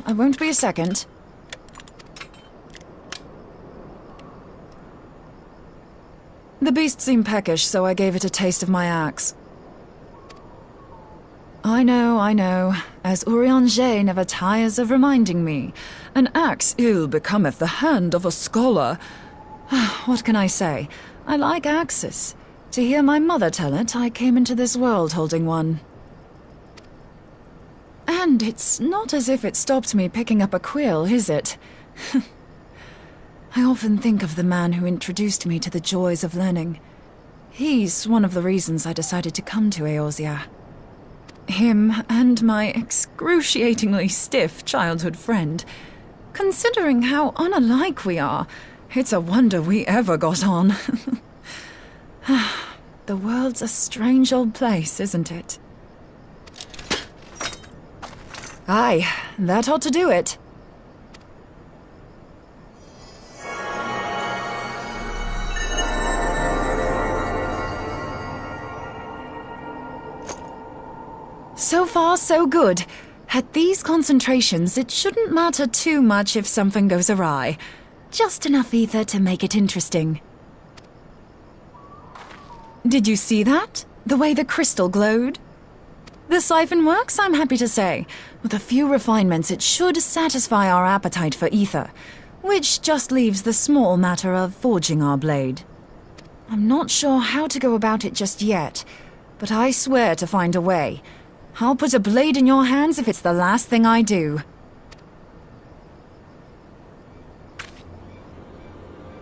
I won't be a second. The beast seemed peckish, so I gave it a taste of my axe. I know. As Urianger never tires of reminding me. An axe ill becometh the hand of a scholar. What can I say? I like axes. To hear my mother tell it, I came into this world holding one. And it's not as if it stopped me picking up a quill, is it? I often think of the man who introduced me to the joys of learning. He's one of the reasons I decided to come to Eorzea. Him and my excruciatingly stiff childhood friend. Considering how unalike we are, it's a wonder we ever got on. The world's a strange old place, isn't it? Aye, that ought to do it. So far, so good. At these concentrations, it shouldn't matter too much if something goes awry. Just enough ether to make it interesting. Did you see that? The way the crystal glowed? The siphon works, I'm happy to say. With a few refinements, it should satisfy our appetite for ether, which just leaves the small matter of forging our blade. I'm not sure how to go about it just yet, but I swear to find a way. I'll put a blade in your hands if it's the last thing I do.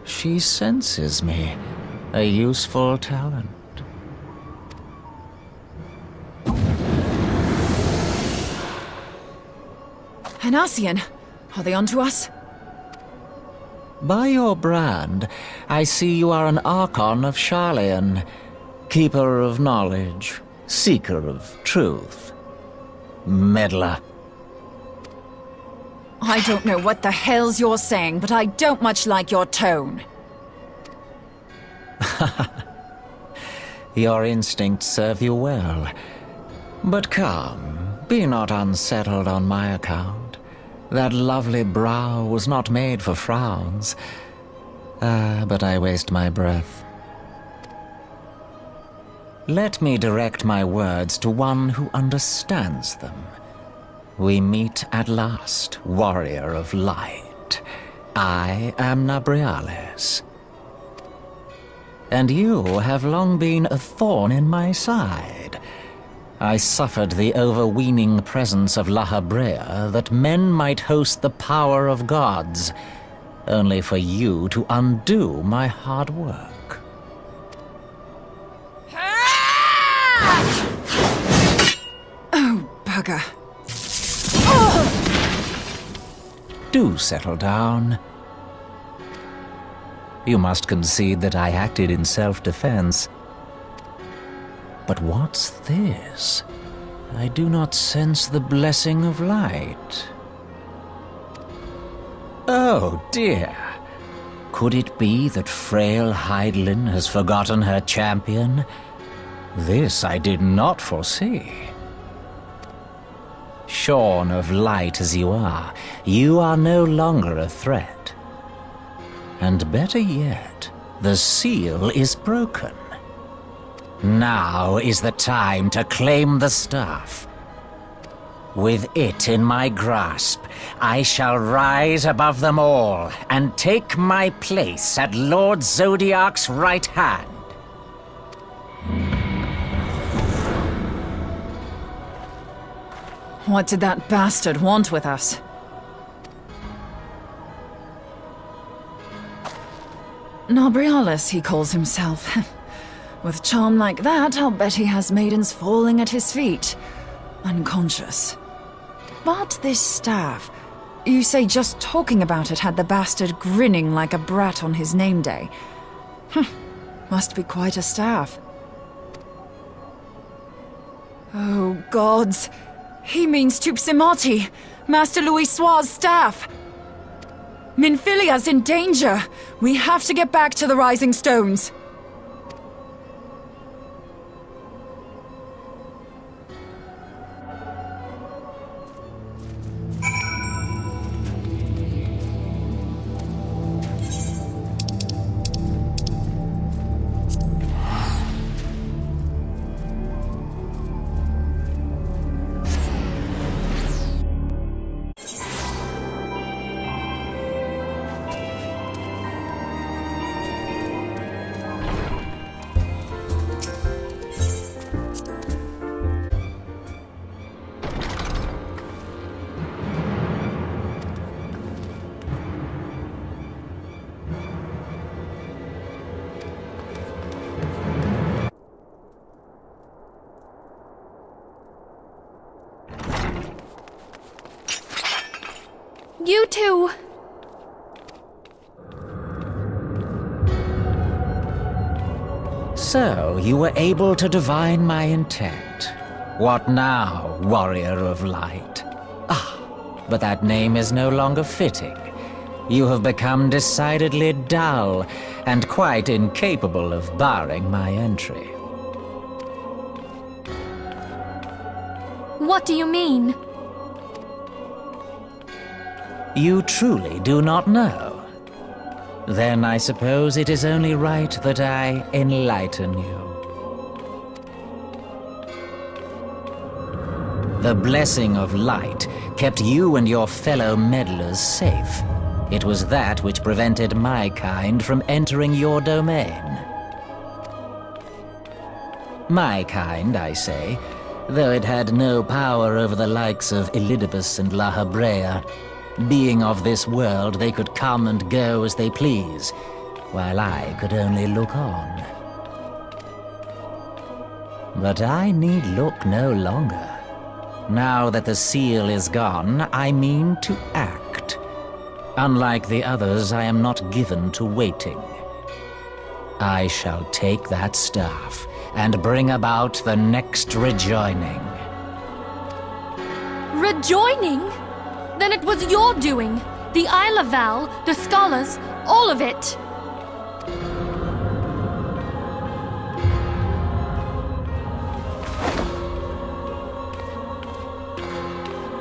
She senses me. A useful talent. An Ascian. Are they onto us? By your brand, I see you are an Archon of Sharlayan, keeper of knowledge, seeker of truth. Meddler. I don't know what the hell's you're saying, but I don't much like your tone. Your instincts serve you well. But come, be not unsettled on my account. That lovely brow was not made for frowns. But I waste my breath. Let me direct my words to one who understands them. We meet at last, warrior of light. I am Nabriales. And you have long been a thorn in my side. I suffered the overweening presence of La Habrea that men might host the power of gods, only for you to undo my hard work. Oh, bugger. Do settle down. You must concede that I acted in self-defense. But what's this? I do not sense the blessing of light. Oh dear. Could it be that frail Hydaelyn has forgotten her champion? This I did not foresee. Shorn of light as you are no longer a threat. And better yet, the seal is broken. Now is the time to claim the staff. With it in my grasp, I shall rise above them all and take my place at Lord Zodiac's right hand. What did that bastard want with us? Nabriales, he calls himself. With charm like that, I'll bet he has maidens falling at his feet. Unconscious. But this staff... You say just talking about it had the bastard grinning like a brat on his name day. Must be quite a staff. Oh, gods. He means Tupsimati, Master Louis Soir's staff. Minfilia's in danger. We have to get back to the Rising Stones. You too. So, you were able to divine my intent. What now, warrior of light? Ah, but that name is no longer fitting. You have become decidedly dull, and quite incapable of barring my entry. What do you mean? You truly do not know? Then I suppose it is only right that I enlighten you. The blessing of light kept you and your fellow meddlers safe. It was that which prevented my kind from entering your domain. My kind, I say, though it had no power over the likes of Elidibus and La Habrea. Being of this world, they could come and go as they please, while I could only look on. But I need look no longer. Now that the seal is gone, I mean to act. Unlike the others, I am not given to waiting. I shall take that staff and bring about the next rejoining. Rejoining? Then it was your doing. The Isle of Val, the scholars, all of it.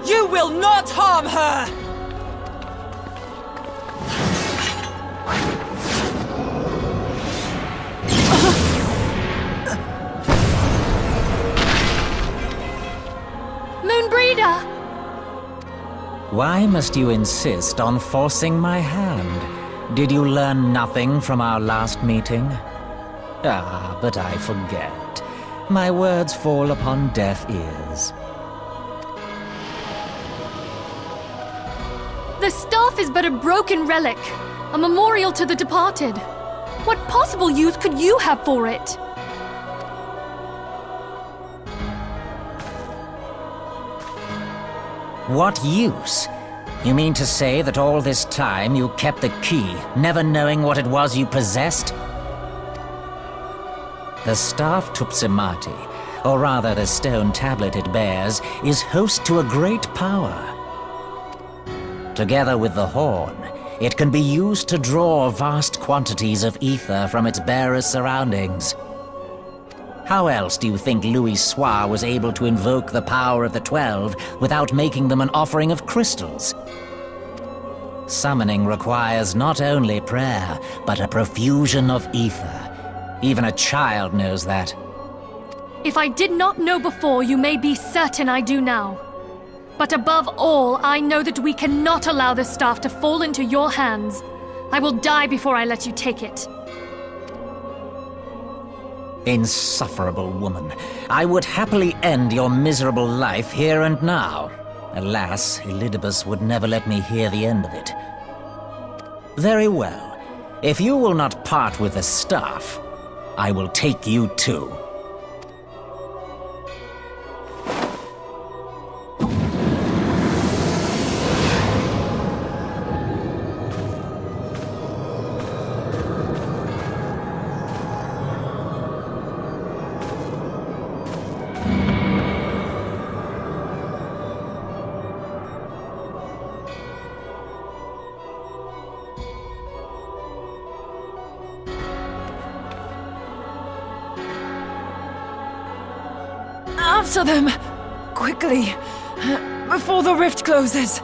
You will not harm her! Moenbryda! Why must you insist on forcing my hand? Did you learn nothing from our last meeting? Ah, but I forget. My words fall upon deaf ears. The staff is but a broken relic, a memorial to the departed. What possible use could you have for it? What use? You mean to say that all this time you kept the key, never knowing what it was you possessed? The staff Tupsimati, or rather the stone tablet it bears, is host to a great power. Together with the horn, it can be used to draw vast quantities of ether from its bearer's surroundings. How else do you think Louis Soir was able to invoke the power of the 12 without making them an offering of crystals? Summoning requires not only prayer, but a profusion of ether. Even a child knows that. If I did not know before, you may be certain I do now. But above all, I know that we cannot allow the staff to fall into your hands. I will die before I let you take it. Insufferable woman. I would happily end your miserable life here and now. Alas, Elidibus would never let me hear the end of it. Very well. If you will not part with the staff, I will take you too. After them! Quickly! Before the rift closes!